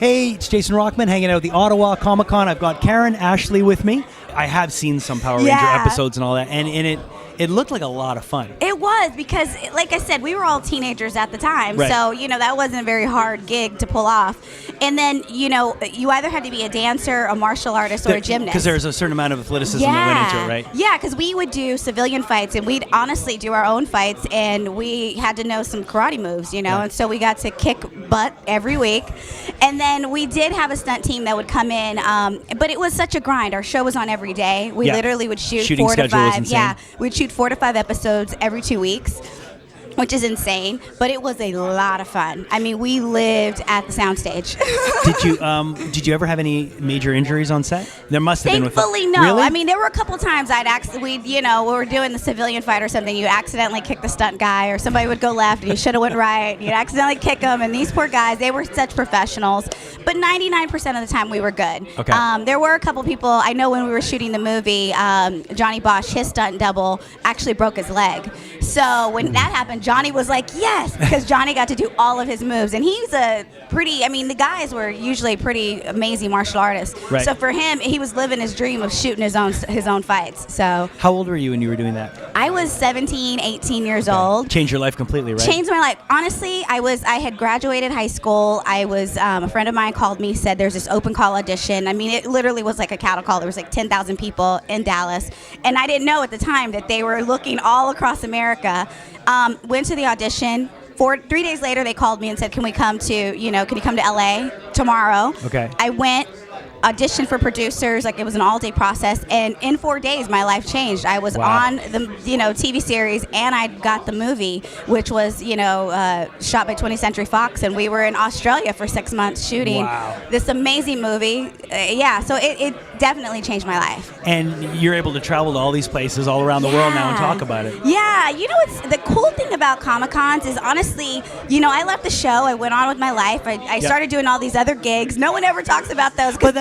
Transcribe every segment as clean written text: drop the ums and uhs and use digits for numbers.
Hey, it's Jason Rockman hanging out at the Ottawa Comiccon. I've got Karan Ashley with me. I have seen some Power Ranger episodes and all that, and it looked like a lot of fun. It was because, like I said, we were all teenagers at the time, Right. so that wasn't a very hard gig to pull off. And then you either had to be a dancer, a martial artist, or a gymnast. Because there's a certain amount of athleticism that went into it, right? Yeah, because we would do civilian fights, and we'd honestly do our own fights, and we had to know some karate moves, and so we got to kick butt every week. And then we did have a stunt team that would come in, but it was such a grind. Our show was on every day. We literally would shoot Shooting 4 to schedule was 5. insane. Yeah, we'd shoot 4 to 5 episodes every 2 weeks, which is insane, but it was a lot of fun. I mean, we lived at the soundstage. Did you ever have any major injuries on set? There must have been. Thankfully, no. Really? I mean, there were a couple times we were doing the civilian fight or something. You accidentally kick the stunt guy, or somebody would go left and you should have went right. You'd accidentally kick them, and these poor guys, they were such professionals. But 99% of the time, we were good. Okay. There were a couple people. I know when we were shooting the movie, Johnny Bosch, his stunt double, actually broke his leg. So when that happened, Johnny was like, yes, because Johnny got to do all of his moves. And he's the guys were usually pretty amazing martial artists. Right. So for him, he was living his dream of shooting his own fights. So How old were you when you were doing that? I was 17, 18 years old. Changed your life completely, right? Changed my life. Honestly, I had graduated high school. I was a friend of mine called me, said there's this open call audition. I mean, it literally was like a cattle call. There was like 10,000 people in Dallas, and I didn't know at the time that they were looking all across America. Went to the audition. 3 days later, they called me and said, can you come to LA tomorrow? Okay. I went, auditioned for producers, like it was an all-day process, and in 4 days my life changed. I was on the TV series, and I got the movie, which was shot by 20th Century Fox, and we were in Australia for 6 months shooting this amazing movie. So it definitely changed my life. And you're able to travel to all these places all around the world now and talk about it. Yeah, what's the cool thing about Comic-Cons is, honestly, I left the show, I went on with my life, I started doing all these other gigs. No one ever talks about those, but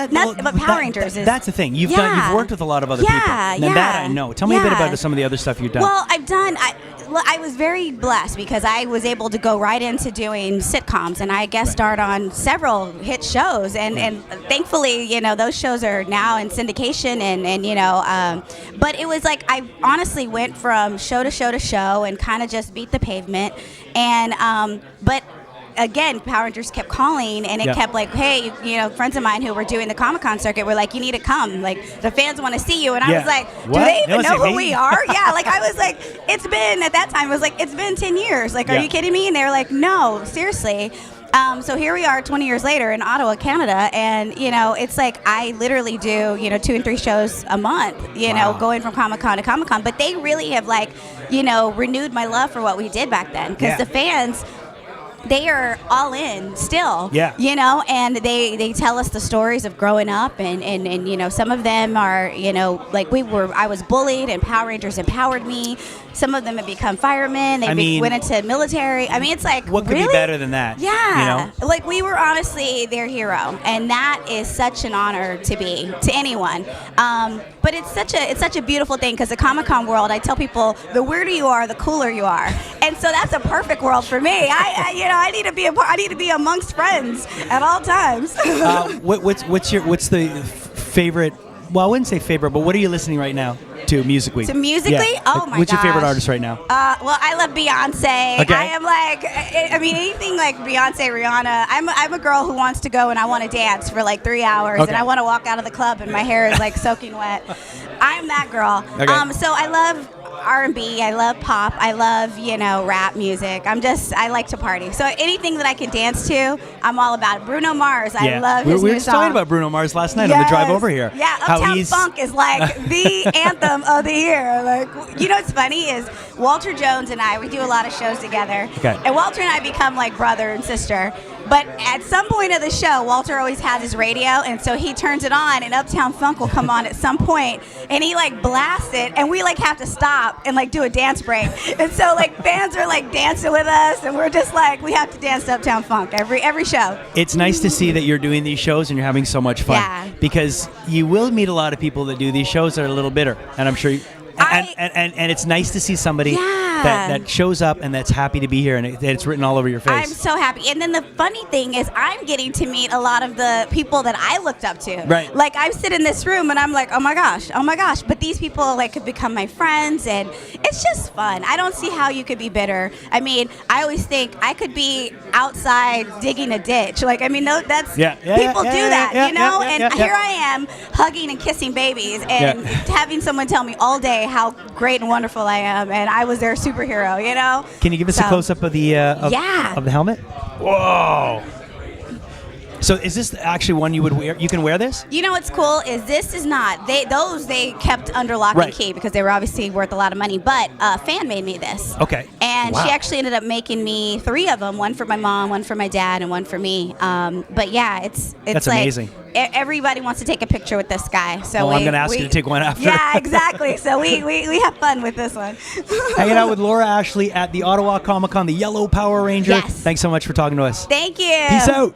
Power Rangers is... That's the thing. You've worked with a lot of other people. And that I know. Tell me a bit about some of the other stuff you've done. Well, I was very blessed because I was able to go right into doing sitcoms, and I guest starred on several hit shows, and thankfully, those shows are now in syndication, but it was like I honestly went from show to show to show and kind of just beat the pavement, and but again, Power Rangers kept calling, and it kept like, hey, friends of mine who were doing the Comic-Con circuit were like, you need to come. Like, the fans want to see you. And I was like, do they even know who we are? Like, I was like, at that time, it was like, it's been 10 years. Like, are you kidding me? And they were like, no, seriously. So here we are 20 years later in Ottawa, Canada, and, it's like I literally do, 2 and 3 shows a month, going from Comic-Con to Comic-Con. But they really have, like, renewed my love for what we did back then, because the fans... they are all in still, and they tell us the stories of growing up, and some of them are, like I was bullied and Power Rangers empowered me. Some of them have become firemen. They went into military. I mean, it's like, what could be better than that? Yeah. Like, we were honestly their hero, and that is such an honor to be to anyone. But it's such a beautiful thing, because the Comic-Con world, I tell people, the weirder you are, the cooler you are, and so that's a perfect world for me. I need to be amongst friends at all times. What's the favorite? Well, I wouldn't say favorite, but what are you listening right now to musically? To musically? Yeah. Oh my gosh. What's your favorite artist right now? Well, I love Beyonce. Okay. I am like, anything like Beyonce, Rihanna. I'm a girl who wants to go and I want to dance for like 3 hours, and I want to walk out of the club and my hair is like soaking wet. I'm that girl. Okay. So I love R&B, I love pop, I love, rap music. I like to party. So anything that I can dance to, I'm all about it. Bruno Mars, I love his new song. We were talking about Bruno Mars last night on the drive over here. Yeah, Uptown Funk is like the anthem of the year. Like, what's funny is Walter Jones and we do a lot of shows together. Okay. And Walter and I become like brother and sister. But at some point of the show, Walter always has his radio, and so he turns it on, and Uptown Funk will come on at some point, and he like blasts it, and we like have to stop and like do a dance break. And so like fans are like dancing with us, and we're just like, we have to dance to Uptown Funk every show. It's nice to see that you're doing these shows and you're having so much fun, because you will meet a lot of people that do these shows that are a little bitter, and I'm sure and it's nice to see somebody that shows up and that's happy to be here, and it's written all over your face. I'm so happy. And then the funny thing is I'm getting to meet a lot of the people that I looked up to. Right. Like I sit in this room and I'm like, oh my gosh. But these people like could become my friends, and it's just fun. I don't see how you could be bitter. I mean, I always think I could be outside digging a ditch. Like, I mean, no, that's people do that, you know? And here I am hugging and kissing babies and having someone tell me all day how great and wonderful I am, and I was their superhero, you know? Can you give us a close-up of the of the helmet? Whoa! So is this actually one you would wear? You can wear this? You know what's cool is this is not. They kept under lock and key because they were obviously worth a lot of money. But a fan made me this. Okay. And she actually ended up making me 3 of them. One for my mom, one for my dad, and one for me. But yeah, it's that's like amazing. Everybody wants to take a picture with this guy. So I'm going to ask you to take one after. Yeah, exactly. So we have fun with this one. Hanging out with Laura Ashley at the Ottawa Comiccon, the Yellow Power Ranger. Yes. Thanks so much for talking to us. Thank you. Peace out.